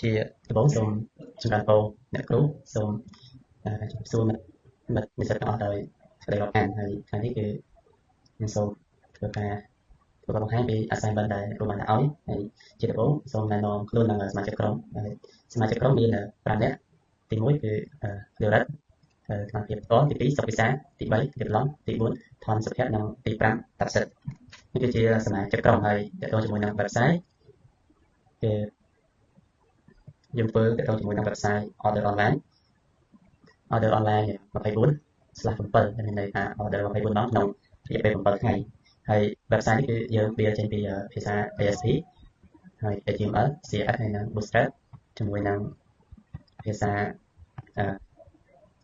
ជាដំបូងសូមចម្រើនពរអ្នកគ្រូសូមសួរមិត្តនិស្សិតទាំងអស់ដោយសេចក្តីរាប់អានហើយថ្ងៃនេះគឺខ្ញុំសូមធ្វើការបង្ហាញពី assignment ដែលគ្រូបានដាក់ឲ្យហើយជាដំបូងសូមណែនាំខ្លួននិងសមាជិកក្រុមហើយសមាជិកក្រុមមាន5នាក់ទី1គឺលីរិតថ្នាក់ភាពផ្ទាល់ទី2សុខវិសាទី3វិប្លង់ទី4ថនសុភ័ក្រនិងទី5តាប់សិតនេះគឺជាសមាជិកក្រុមហើយតទៅជាមួយនឹង website គឺយើងធ្វើតទៅជាមួយនឹង website order online 24/7មានន័យថា order 24ដងក្នុងរយៈពេល7ថ្ងៃហើយ website នេះគឺយើងវាចេញពីភាសា ASP ហើយ HTML CSS ហើយនិង Bootstrap ជាមួយនឹងភាសា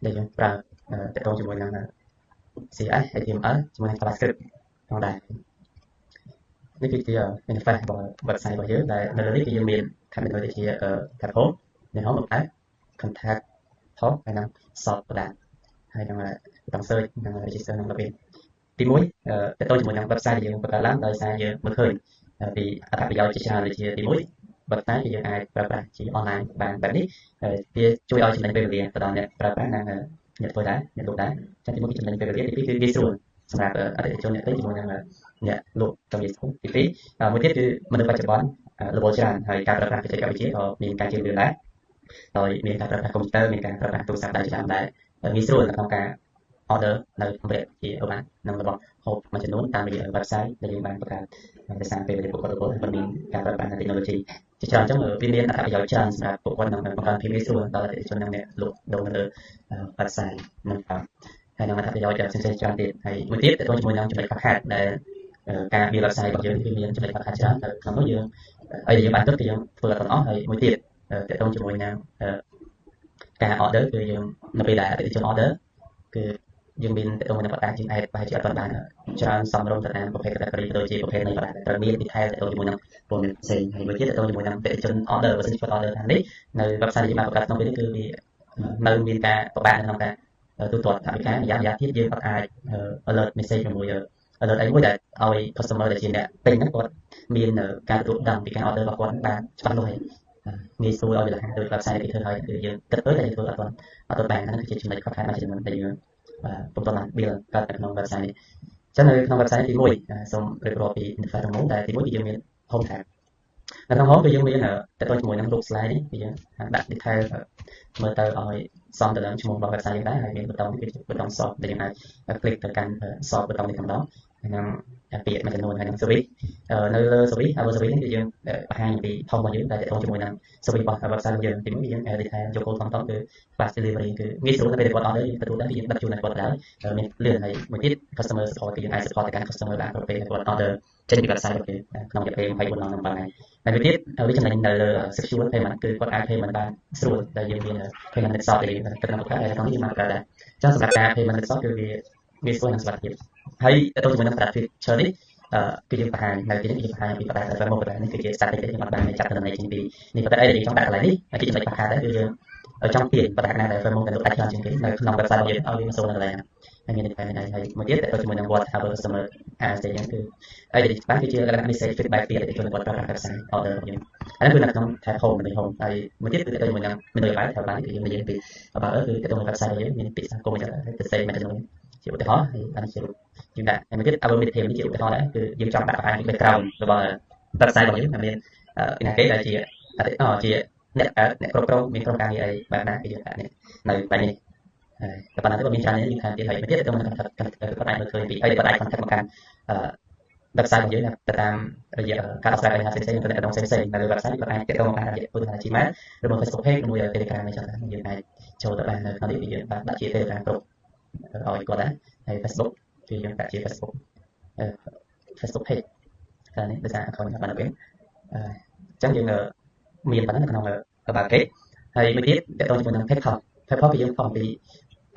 ដែលយើងប្រើតទៅជាមួយនឹង CSS HTML ជាមួយនឹង JavaScript ផងដែរនេះគឺជា interface របស់ website របស់យើងដែលនៅលើនេះគឺយើងមាន tab មួយដូចជា tab home នៅ home app contact talk ហើយនិង sort product ហើយនឹងបន្ត search និង register នឹងទៅទី1តទៅជាមួយនឹង website ដែលយើងបង្កើតឡើងដោយសារយើងមើលឃើញពីអត្ថប្រយោជន៍ជាច្រើនដូចជាទី1 website គឺយើងអាចប្រើប្រាស់ជា online បានបែបនេះវាជួយឲ្យចំណេញពេលវេលាទៅដល់អ្នកប្រើប្រាស់និងអ្នកធ្វើដែរអ្នកលក់ដែរចឹងទី1គឺចំណេញពេលវេលាទី2គឺងាយស្រួលសម្រាប់អតិថិជនអ្នកទិញជាមួយនឹងអ្នកលក់ទៅងាយស្រួលទី2មួយទៀតគឺមនុស្សបច្ចុប្បន្នល្បច្រើនហើយការប្រើប្រាស់បច្ចេកវិទ្យាក៏មានការជឿនលឿនដែរដោយមានការប្រើប្រាស់កុំព្យូទ័រមានការប្រើប្រាស់ទូរស័ព្ទដៃជាដើមដែរងាយស្រួលនៅក្នុងការ order នៅកម្រិតជាបាននឹងរបស់ហូបមួយចំនួនតាមរយៈ website ដែលយើងបានបង្កើតដោយសារពេលវេលាពួកគាត់មិនមានការប្រើប្រាស់ technology ជាច្រើនអញ្ចឹងវាមានអត្ថប្រយោជន៍ច្រើនសម្រាប់ពួកគាត់នឹងបង្កើនភាពងាយស្រួលដល់អតិថិជននិងអ្នកលក់ដូរនៅលើ website នឹងហើយនឹងអត្ថប្រយោជន៍ផ្សេងៗច្រើនទៀតហើយមួយទៀតទៅជាមួយនឹងចំណុចខ្វះខាតដែលការវា website របស់យើងគឺមានចំណុចខ្វះខាតច្រើនតែក្នុងនោះយើងយើងបានគិតគឺយើងធ្វើអត់ទាំងអស់ហើយមួយទៀតទៅជាមួយនឹងការ order គឺយើងនៅពេលដែលអតិថិជន order គឺយើងមានទៅនឹងបតាជាងឯកប្រហែលជាអត់បានច្រើនសំរុំទៅតាមប្រភេទ category ទៅជាប្រភេទនៃបតាត្រូវមាន detail ទៅជាមួយនឹងព័ត៌មានផ្សេងហើយមួយទៀតទៅជាមួយនឹងអតិថិជន order បើសិនជាគាត់ order ខាងនេះនៅ website ដែលយើងបានបង្កើតក្នុងពេលនេះគឺវានៅមានការពិបាកក្នុងការទូទាត់ថវិកាម្យ៉ាងទៀតយើងអាច alert message ជាមួយ alert អីមួយដែលឲ្យ customer ដែលជាអ្នកទិញហ្នឹងគាត់មានការទទួលដឹងពីការ order របស់គាត់បានច្បាស់លាស់ហើយងាយស្រួលឲ្យវាលះទៅ website គេធ្វើឲ្យគឺយើងគិតទៅតែយើងធ្វើអត់បានហ្នឹងគឺជាចំណុចខ្វះខាតមួយចំនួនដែលយើងពុំទាន់បាន build កើតនៅក្នុង website នេះអញ្ចឹងនៅក្នុង website ទី1សូមរៀបរាប់ពី interface ទាំងមូលដែលទី1គឺយើងមាន home tab នៅក្នុង home គឺយើងមានតទៅជាមួយនឹងរូប slide នេះគឺយើងដាក់ detail មើលទៅឲ្យសមទៅនឹងឈ្មោះរបស់ website យើងដែរហើយមានប៊ូតុងនេះគឺជាប៊ូតុង sort ដែលយើងអាច click ទៅកាន់ sort ប៊ូតុងនេះម្ដងហើយនឹងពាក្យមួយចំនួនហើយនឹង service នៅលើ service ហើយ service នេះគឺយើងបង្ហាញពីធំរបស់យើងដែលតទៅជាមួយនឹង service របស់ website របស់យើងទី1គឺយើង detail យកគោលធំគឺ fast delivery គឺងាយស្រួលទៅពេលគាត់ order យើងទទួលដែរយើងដឹកជូនដល់គាត់ដែរមានលឿនហើយមួយទៀត customer support គឺយើងអាច support ទៅកាន់ customer បានប្រពេលគាត់ order ចេញពី website របស់យើងក្នុងរយៈពេល24ម៉ោងហ្នឹងបានហើយមួយទៀតវាចំណេញនៅលើ secure payment គឺគាត់អាច payment បានស្រួលដែលយើងមាន payment method ដែលយើងគិតក្នុងប្រកាសហើយក្នុងនេះយើងបានប្រើដែរអញ្ចឹងសម្រាប់ការ payment method គឺវាងាយស្រួលនិងសុវត្ថិភាពហើយទៅជាមួយនឹង product feature នេះគឺយើងបង្ហាញនៅទីនេះយើងបង្ហាញពី product ដែលមក product នេះគឺជា static យើងបានចាត់តម្លៃចេញពីនេះ product ដែលយើងចង់ដាក់កន្លែងនេះហើយជាចំណុចខ្វះខាតដែរគឺយើងចង់ទាញ product ណាដែល framework ដែលលក់ដាច់ច្រើនជាងគេនៅក្នុង website របស់យើងឲ្យវាមកចូលនៅកន្លែងហើយមានតែហើយមួយទៀតទៅជាមួយនឹង what our customer as ដែលយើងគឺហើយដែលច្បាស់គឺជាលក្ខណៈ message feedback ពីអតិថិជនគាត់ប្រើប្រាស់ website order របស់យើងអានេះគឺនៅក្នុង tab home នៃ home ហើយមួយទៀតគឺទៅជាមួយនឹង menu bar ថាបានគឺយើងនិយាយពី about គឺទៅជាមួយ website របស់យើងមានពាក្យសាគមមួយទៅផ្សេងមួយចំនួនជាឧទាហរណ៍ហើយបានជាយើងដាក់ហើយមួយទៀត our mid theme នេះជាឧទាហរណ៍ដែរគឺយើងចង់ដាក់បង្ហាញពី background របស់ website របស់យើងថាមានពីណាគេដែលជាជាអ្នកគ្រប់គ្រងមានក្រុមការងារអីបែបណាគឺយើងដាក់នេះនៅបែបនេះតែប៉ុណ្ណឹងទៅមានច្រើនយើងថែមទៀតហើយមួយទៀតទៅនឹងគាត់អាចមើលឃើញពីអីគាត់អាច contact មកកាន់website របស់យើងទៅតាមរយៈការដោះស្រាយបញ្ហាផ្សេងៗទៅអ្នកដងផ្សេងៗនៅលើ website គាត់អាចទាក់ទងមកកាន់រយៈទូរស័ព្ទ Gmail ឬមក Facebook page ឬ Telegram អីចឹងដែរយើងអាចចូលទៅបាននៅក្នុងនេះយើងបានដាក់ជា Telegram group ឲ្យគាត់ដែរហើយ Facebook គឺយើងដាក់ជា Facebook page តែនេះដោយសារ account បានទៅវិញអញ្ចឹងយើងមានប៉ុណ្ណឹងនៅក្នុង about page ហើយមួយទៀតទាក់ទងជាមួយនឹង page top គឺយើងផុសពី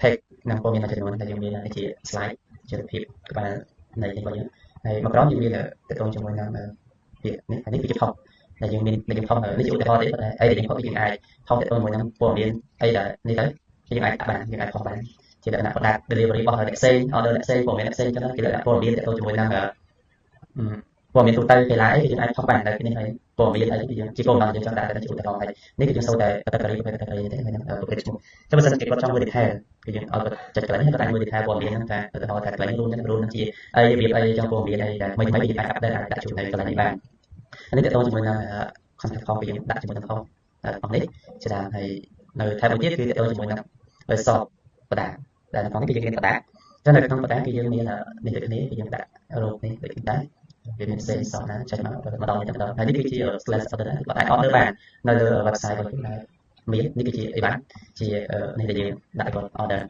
page និងព័ត៌មានមួយចំនួនដែលយើងមានជា slide ជារូបភាពក្បាលនៃរបស់យើងហើយមកក្រោមយើងមានទាក់ទងជាមួយនឹងពាក្យនេះគឺជាផុសដែលយើងមានយើងផុសនេះជាឧទាហរណ៍ទេតែអីដែលយើងផុសយើងអាចផុសទាក់ទងជាមួយនឹងព័ត៌មានអីដែលនេះទៅយើងអាចបានយើងអាចផុសបានជាលក្ខណៈ product delivery របស់អ្នកផ្សេង order អ្នកផ្សេងព័ត៌មានអ្នកផ្សេងចឹងគេលក្ខណៈព័ត៌មានទាក់ទងជាមួយនឹងព័ត៌មានទូទៅកីឡាអីយើងអាចផុសបាននៅទីនេះហើយ ព័ត៌មានអីគឺយើងជាគោលបំណងយើងចង់ដាក់ទៅជាឧទាហរណ៍ហើយនេះគឺយើងសូមតែ category ប្រភេទ category ទេហើយនឹងប្រភេទឈ្មោះចុះបើសិនជាគាត់ចង់មើល detail គឺយើងឲ្យគាត់ចុចកន្លែងនេះគាត់អាចមើល detail ព័ត៌មានហ្នឹងថាឧទាហរណ៍ថាកន្លែងរួមនឹងជាអីរបៀបអីចង់ព័ត៌មានអីដែលថ្មីៗវាអាច update អាចដាក់ជូននៅកន្លែងនេះបានអានេះតើតើជាមួយនឹង contact form យើងដាក់ជាមួយនឹង form របស់នេះជាដើមហើយនៅ tab មួយទៀតគឺតើតើជាមួយនឹងសបបដាដែលនៅក្នុងនេះគឺយើងមានបដាចឹងនៅក្នុងបដាគឺយើងមាននេះដូចគ្នាគឺយើងដាក់រូបនេះដូចគ្នាដែរវាមានសេសណាចេញមកម្ដងនេះម្ដងហើយនេះគឺជា slash order គាត់អាច order បាននៅលើ website របស់យើងដែរមាននេះគឺជាអីបានជានេះដែលយើងដាក់គាត់ order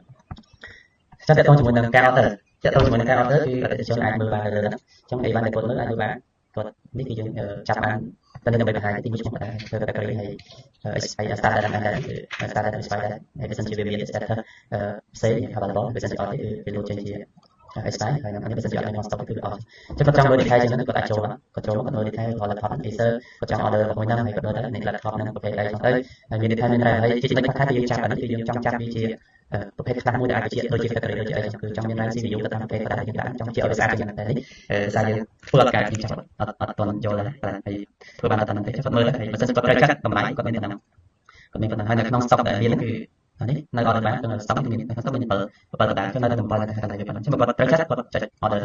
ចឹងតើតើជាមួយនឹងការ order តើតើជាមួយនឹងការ order គឺអតិថិជនអាចមើលបាននៅលើហ្នឹងចឹងអីបានតែគាត់មើលអាចមើលបានគាត់នេះគឺយើងចាប់បានតែនៅដើម្បីបង្ហាញទីមួយឈ្មោះដែរធ្វើ category ហើយ expire start ដែរគឺ start ដែរ expire ដែរហើយបើសិនជាវាមាន status ផ្សេង available បើសិនជាអត់ទេគឺវាលោតចេញជា expire ហើយនឹងបើសិនជាអត់មាន stock គឺវាអស់ចឹងគាត់ចង់មើល detail ចឹងគាត់អាចចូលគាត់ចូលគាត់មើល detail របស់ laptop Acer គាត់ចង់ order របស់មួយហ្នឹងហើយគាត់មើលទៅនៃ laptop ហ្នឹងប្រភេទអីហ្នឹងទៅហើយមាន detail មានរ៉ាមហើយជាចំណុចខ្វះខាតគឺយើងចាប់អានេះគឺយើងចង់ចាប់វាជាប្រភេទខ្លះមួយដែលអាចបញ្ជាក់ដូចជា category ដូចជាអីចឹងគឺចង់មាន RAM CPU ទៅតាមប្រភេទដែលយើងដាក់ចង់ជាឲ្យវាស្អាតជាងតែនេះសារយើងធ្វើអត់កើតយើងចាប់អត់ទាន់យល់ដែរហើយធ្វើបានអត់តាមទេគាត់មើលហើយបើសិនជាគាត់ត្រូវចាត់តម្លៃគាត់មានប៉ុណ្ណឹងគាត់មានប៉ុណ្ណឹងហើយនៅក្នុង stock ដែលមានគឺអានេះនៅ order បានក្នុង stock មានក្នុង stock មាន7កណ្ដាលគឺនៅ7កណ្ដាលតែប៉ុណ្ណឹងចឹងបើគាត់ត្រូវចាត់គាត់ចុច order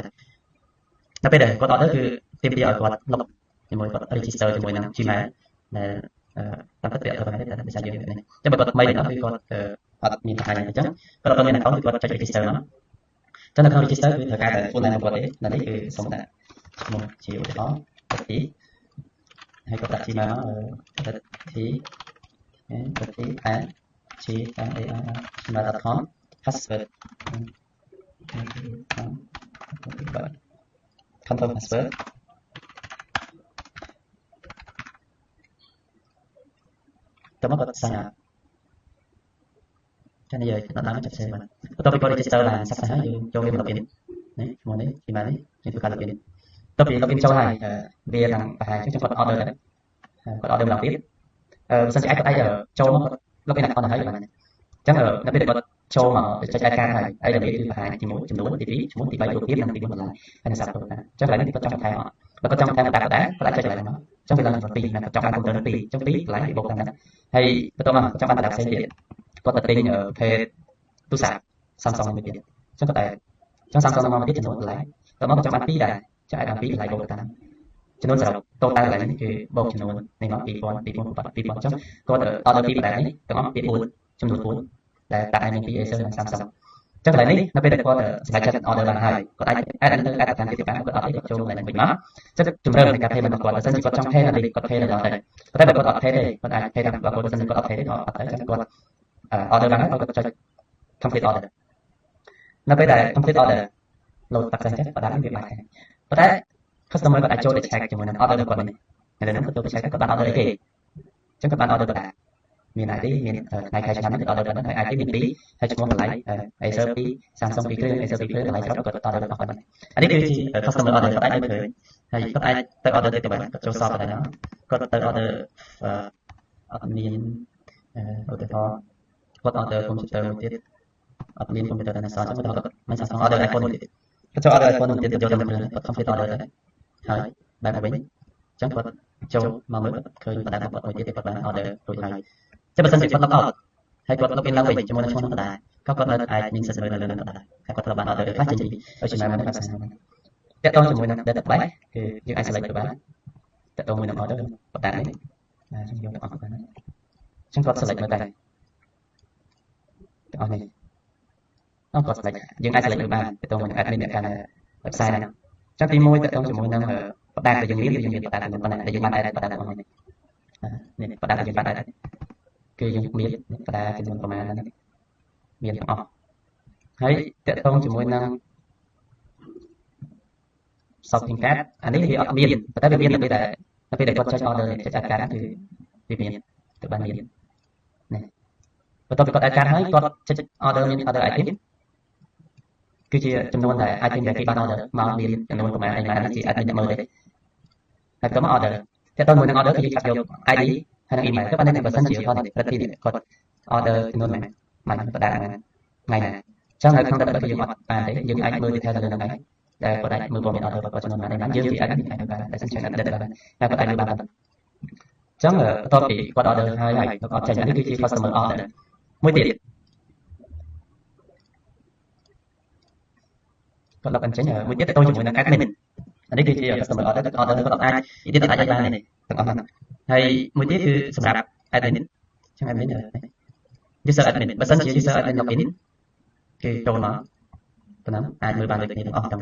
ដល់ពេលដែលគាត់ order គឺទាមទារឲ្យគាត់ log ជាមួយគាត់ register ជាមួយនឹង Gmail ដែលតាមពិតវាអត់ទៅតែដោយសារយើងនេះចឹងបើគាត់ថ្មីដល់គឺគាត់អត់មានបង្ហាញអញ្ចឹងគាត់អត់មាន account គឺគាត់ចុច register មកចឹងនៅក្នុង register គឺត្រូវការតែ full name របស់គាត់ទេនៅនេះគឺសូមដាក់ឈ្មោះជាឧទាហរណ៍ទីហើយគាត់ដាក់ Gmail មកទីgmail.com password confirm password តើមកគាត់ sign up ចានេះយើងដាក់មកចាប់ save បានបន្ទាប់ពីគាត់ register បានសោះហើយយើងចូលវា login នេះឈ្មោះនេះ Gmail នេះធ្វើការ login បន្ទាប់ពី login ចូលហើយវានឹងបង្ហាញចឹងគាត់ order ដែរគាត់ order ម្ដងទៀតបើសិនជាអាចគាត់ចូលមក login account ហើយបានអញ្ចឹងនៅពេលដែលគាត់ចូលមកចុច add card ហើយអីដែលវាគឺបង្ហាញទី1ចំនួនទី2ឈ្មោះទី3រូបភាពនិងទី4តម្លៃហើយនឹងសាប់ទៅណាអញ្ចឹងកន្លែងនេះគាត់ចង់បន្ថែមបើគាត់ចង់បន្ថែមដាក់គាត់អាចចុចកន្លែងមកអញ្ចឹងវាឡើងដល់2ណាគាត់ចង់បានកុំព្យូទ័រ2អញ្ចឹង2កន្លែងបូកតាមហ្នឹងហើយបន្ទាប់មកគាត់ចង់បានដាក់ផ្សេងទៀតគាត់ទៅទិញភេទទូរស័ព្ទ Samsung មួយទៀតអញ្ចឹងគាត់តែចង់ Samsung មកទៀតចំនួនកន្លែងបន្ទាប់មកគាត់ចង់បាន2ដែរចាអាចបាន2កន្លែងបូកទៅតាមចំនួនសរុប total កន្លែងនេះគឺបូកចំនួននេះមក2000 2000 2000អញ្ចឹងគាត់ order 2ប្រហែលនេះទាំងអស់វា4ចំនួន4ដែលដាក់ឲ្យមានពី Acer និង Samsung ចឹងកន្លែងនេះនៅពេលដែលគាត់សម្រេចចិត្ត order បានហើយគាត់អាច add ទៅ add តាមទីបានគាត់អត់ទេគាត់ចូលកន្លែងវិញមកចឹងជំរឿននៃការ payment របស់គាត់បើសិនជាគាត់ចង់ pay នៅលេខគាត់ pay នៅដល់តែប៉ុន្តែបើគាត់អត់ pay ទេគាត់អាច pay តាមរបស់គាត់បើសិនជាគាត់អត់ pay ទេគាត់អត់ទេចឹងគាត់ order បានហើយគាត់ចុច complete order នៅពេលដែល complete order load បាក់សិនចឹងគាត់ដាក់វាបាច់ហើយប៉ុន្តែ customer គាត់អាចចូលទៅ check ជាមួយនឹង order របស់គាត់នេះហើយនឹងគាត់ចូលទៅ check គាត់បាន order អីគេចឹងគាត់បាន order គាត់មាន ID មានថ្ងៃខែឆ្នាំនេះគឺ order គាត់ហើយ ID មាន2ហើយឈ្មោះតម្លៃ Acer 2 Samsung 2គ្រឿង Acer 2គ្រឿងតម្លៃច្រើនគាត់ order របស់គាត់អានេះគឺជា customer order គាត់អាចមើលឃើញហើយគាត់អាចទៅ order ទៀតទៅបានគាត់ចូលសបដែរគាត់ទៅ order អត់មានឧទាហរណ៍គាត់ order computer មួយទៀតអត់មាន computer តែសោះចឹងគាត់មិន Samsung order iPhone មួយទៀតគាត់ចូល order iPhone មួយទៀតយកទៅមើលគាត់ complete order ដែរហើយបែបមកវិញចឹងគាត់ចូលមកមើលឃើញបណ្ដារបស់គាត់មួយទៀតគាត់បាន order រួចហើយចឹងបើសិនជាគាត់ log out ហើយគាត់ login ឡើងវិញជាមួយនឹងឈ្មោះនោះក៏ដែរគាត់នៅអាចមាន sister នៅលើនោះក៏ដែរហើយគាត់ត្រូវបាន order ខ្លះចេញពីដូចជាមកនៅភាសាហ្នឹងតើតោះជាមួយនឹង database គឺយើងអាច select ទៅបានតើតោះមួយនឹង order បតានេះចឹងយកទៅអស់ទៅបានចឹងគាត់ select នៅតែទាំងអស់នេះគាត់ select យើងអាច select ទៅបានតើតោះមួយនឹង admin អ្នកកាន់ website ហ្នឹងចឹងទី1តើតោះជាមួយនឹងបតាដែលយើងមានយើងមានបតាតែប៉ុណ្ណឹងដែលយើងបាន add បតារបស់នេះនេះបតាដែលយើងបាន add គឺយើងមានបតាចំនួនប្រមាណហ្នឹងមានទាំងអស់ហើយតើតោះជាមួយនឹង shopping cart អានេះវាអត់មានតែវាមាននៅពេលដែលគាត់ចុច order ចុច add cart គឺវាមានទៅបានមាននេះបន្ទាប់ពីគាត់ add cart ហើយគាត់ចុច order មាន order item គឺជាចំនួនដែល item ដែលគេបាន order មកមានចំនួនប្រមាណអីបានជា admin អ្នកមើលទេហើយបន្តមក order តើតើមួយនឹង order គឺយើងចាប់យក ID ហើយនឹង email ទៅបានតែបើសិនជាគាត់ប្រតិទិនគាត់ order ចំនួនមិនបដាថ្ងៃណាចឹងនៅក្នុង database យើងអត់បានទេយើងអាចមើល detail ទៅលើហ្នឹងហើយដែលគាត់អាចមើលព័ត៌មាន order របស់គាត់ចំនួនប៉ុន្មានយើងជា admin អាចមើលបានតែសិនជា database បានតែគាត់អាចមើលបាន ចឹងបន្ទាប់ពីគាត់ order ហើយគាត់ចេញនេះគឺជា customer order មួយទៀតគាត់លុបអញ្ចឹងមួយទៀតទៅជាមួយនឹង admin អានេះគឺជា customer order គាត់ order គាត់អាចទៀតអាចបាននេះទាំងអស់ហ្នឹងហើយមួយទៀតគឺសម្រាប់ admin ចឹង admin user admin បើសិនជា user admin login គេចូលមកប៉ុណ្ណឹងអាចមើលបានដូចគ្នាទាំងអស់ទាំង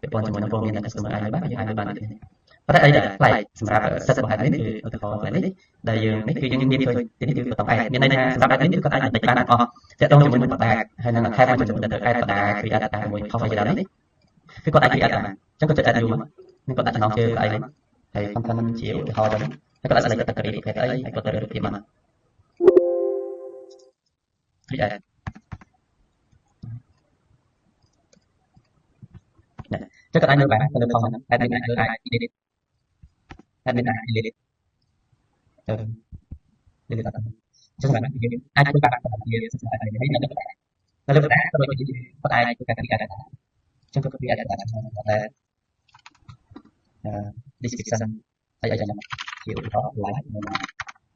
ពាក់ព័ន្ធជាមួយនឹងព័ត៌មាន customer អាចមើលបានយើងអាចមើលបានដូចគ្នាប៉ុន្តែអីដែលប្លែកសម្រាប់ set របស់ admin គឺឧទាហរណ៍នេះដែលយើងនេះគឺយើងមានឃើញទីនេះគឺបន្តឯកមានន័យថាសម្រាប់ admin គឺគាត់អាចបន្តិចបានអស់ទាក់ទងជាមួយនឹងបដាហើយនឹង account មួយចំនួនដែលទៅ add បដា create data មួយ cost អីច្រើននេះគឺគាត់អាច create បានអញ្ចឹងគាត់ចុច add new មកនឹងគាត់ដាក់ចំណងជើងគាត់ឯងមកហើយ content ជាឧទាហរណ៍ចឹងហើយគាត់អាច select category ប្រភេទអីហើយគាត់ទៅរូបភាពមក create ចឹងគាត់អាចមើលបានទៅលើ comment admin អាចមើលអាច edit admin អាច delete ទៅ delete អត់ចឹងបានយើងអាចធ្វើការសម្រាប់ជាសិក្សាហើយនៅលើបដាក៏ដូចជាគាត់អាចធ្វើការ create data ចឹងគាត់ create data តែdescription អីចឹងជាឧទាហរណ៍ like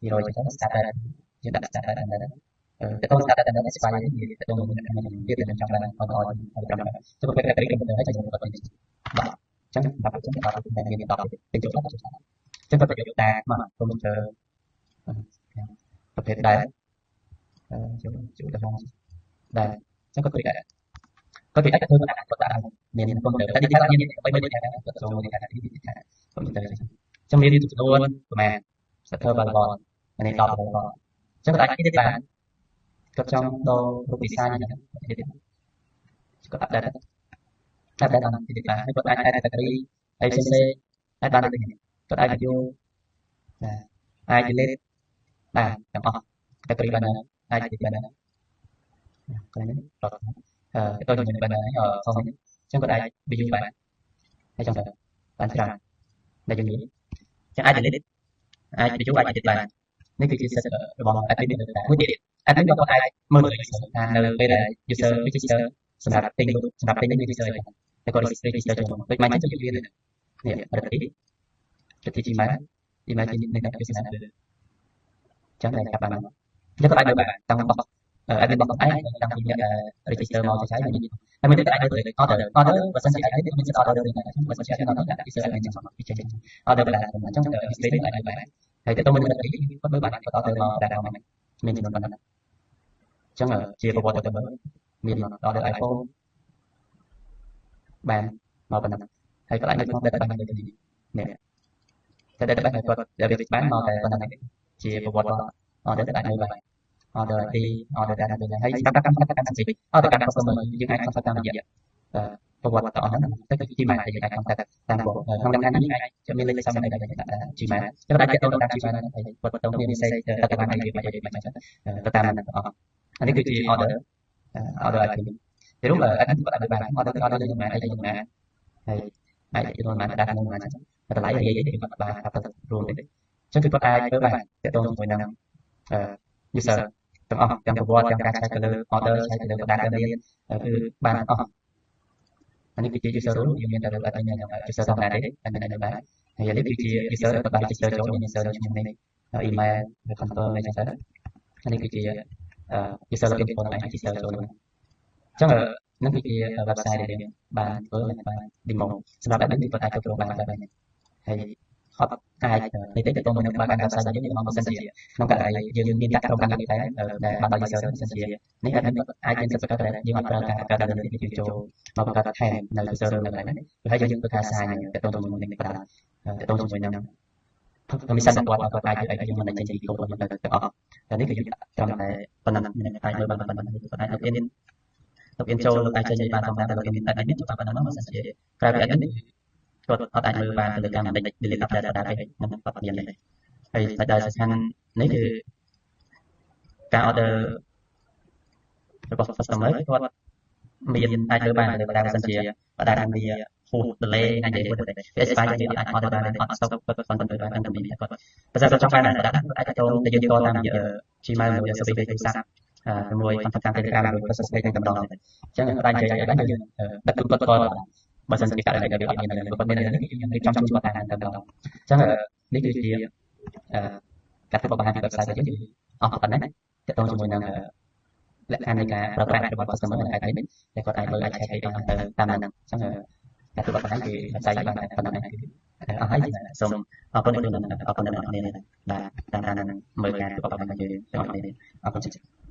200ចឹង starter យើងដាក់ starter ដល់ទៅទៅ starter ដល់ expire នេះទៅទៅនឹងទៀតទៅចង់បានអត់ឲ្យចាំបានចឹងគាត់ create ទៅហើយចឹងគាត់បាទចឹងបាទចឹងគាត់តែមាន10ទៅចូលដល់ចឹងគាត់ទៅយក data មក computer ប្រភេទដែរជួយទៅផងដែរចឹងគាត់ create គាត់ create ធ្វើគាត់ដាក់មាន computer តែ detail មាន3មួយដែរគាត់ចូលមួយ data ទី data computer ចឹងមានចំនួនប្រមាណ server variable អានេះ10 variable ចឹងគាត់អាច edit បានគាត់ចង់ដូររូបវិសាយ៉ាងហ្នឹងគាត់ដាក់ data បាន edit បានហើយគាត់អាច add category អីផ្សេងៗអាចបានដូចនេះគាត់អាច view អាច delete បានទាំងអស់ category បានអាច delete បានកន្លែងនេះទៅជាមួយនឹងបានហើយផងនេះចឹងគាត់អាច view បានហើយចឹងទៅបានច្រើនដែលយើងមានចឹងអាច delete អាច view អាច edit បាននេះគឺជា set របស់ admin មួយទៀត admin ក៏គាត់អាចមើល user ថានៅពេលដែល user register សម្រាប់ ping សម្រាប់ ping នេះ register តែគាត់ register ចូលមកដូចមិនចឹងយើងនេះប្រតិ Gmail នេះនៅក្នុង business ចឹងតែចាប់បានចឹងគាត់អាចមើលបានតាំងរបស់ admin របស់ឯងតាំងពីអ្នក register មកចែកហើយមួយទៀតអាចមើលទៅ order បើសិនជាអាចមាន set order នេះបើសិនជាអាចដាក់ user admin មកពីចេញ order បណ្ដាអញ្ចឹង display នេះអាចមើលបានហើយទៅមួយនេះគាត់មើលបានគាត់ order មកដាក់មកមានចំនួនប៉ុណ្ណឹងអញ្ចឹងជាប្រវត្តិទៅមើលមាន order iPhone បានមកប៉ុណ្ណឹងហើយគាត់អាចនៅក្នុង database នេះនេះតែ database គាត់ database បានមកតែប៉ុណ្ណឹងជាប្រវត្តិ order អាចមើលបាន order ID order data ទៅហើយសម្រាប់កម្មសិទ្ធិ order កម្ម customer យើងអាច contact តាមរយៈប្រវត្តិទាំងអស់ហ្នឹងទៅជា Gmail ដែលយើងអាច contact តាមប្រវត្តិក្នុងដំណាក់នេះអាចจะមានលេខសំដែងដែលដាក់ Gmail ចឹងអាចទៅតាម Gmail ហើយគាត់ទៅមាន message ទៅតាម ID មកទៅតាមហ្នឹងទាំងអស់អានេះគឺជា order ID ទីរួមអាចគាត់អាចបាន order យើងមកអីយើងមកហើយអាចចំនួនមកដាក់ក្នុងមកចឹងតម្លៃនិយាយគាត់បានថាទៅរួមទេចឹងគឺគាត់អាចធ្វើបានទាក់ទងជាមួយនឹងuser ទាំងអស់ទាំងប្រវត្តិទាំងការឆែកទៅលើ order ឆែកទៅលើបណ្ដាការមានគឺបានអស់អានេះគឺជា user rule យើងមានតែលើ admin និង user ធម្មតាទេadmin នៅបានហើយនេះគឺជា user ដែលគាត់បាន register ចូលមាន user នៅក្នុងនេះ email confirm អីចឹងទៅអានេះគឺជា user login របស់ឯង register ចូលហ្នឹងអញ្ចឹងនឹងគឺជា website ដែលយើងបានធ្វើបាន demo សម្រាប់ admin គឺគាត់អាចគ្រប់គ្រងបានតែហើយអត់អាចនេះទេទៅទៅនឹងបាន website របស់យើងមកមិនសិនជាក្នុងករណីយើងមានការក្រុមការងារតែដែលបានដោយ user មិនសិនជានេះអាចមានសិទ្ធិប្រកាសតែយើងអត់ប្រើការកើតដល់នេះយើងចូលមកបង្កើតថែមនៅ user នៅកន្លែងនេះហើយយើងធ្វើការ assign ទៅទៅជាមួយនឹងបណ្ដាទៅទៅជាមួយនឹងមានសិទ្ធិគាត់គាត់អាចយើងមិនចេញពីកូដរបស់យើងទៅទាំងអស់តែនេះគឺយើងត្រឹមតែប៉ុណ្ណឹងមានអាចមើលបានប៉ុណ្ណឹងគាត់អាច login ចូលអាចចេញបានតាមតែ login តែនេះតាមប៉ុណ្ណឹងមិនសិនជាក្រៅពីនេះគាត់អត់អាចមើលបានទៅលើការ delete update data ទេមិនអត់មានទេហើយតែសំខាន់នេះគឺការ order របស់ customer គាត់មានអាចមើលបានលើបណ្ដាសិនជាបណ្ដាវា full delay អាចនិយាយទៅ expire យើងអាច order បានអត់ stock គាត់គាត់ទៅបានតែមានគាត់បើសិនចង់បានបណ្ដាអាចចូលទៅយើងចូលតាម Gmail មួយ service ទូរស័ព្ទមួយ contact តាម Telegram មួយ process តែម្ដងអញ្ចឹងអាចនិយាយឲ្យបានយើងដឹកគាត់បើសិនជាករណីដែលវាអត់មានគាត់មាននេះយើងរៀបចំជូនគាត់តាមតែម្ដងអញ្ចឹងនេះគឺជា ការធ្វើបទបង្ហាញពី website របស់យើងគឺអស់ប៉ុណ្ណេះទាក់ទងជាមួយនឹងលក្ខខណ្ឌនៃការប្រើប្រាស់របស់ customer នៅឯនេះដែលគាត់អាចមើលអាច check អីបានទៅតាមហ្នឹងអញ្ចឹងការធ្វើបទបង្ហាញគឺ website យើងបានតែប៉ុណ្ណឹងគឺអស់ហើយសូមអរគុណដល់អ្នកអរគុណដល់អ្នកនរគ្នាបាទតាមដាននិងមើលការធ្វើបទបង្ហាញរបស់យើងទាំងអស់គ្នាអរគុណច្រើន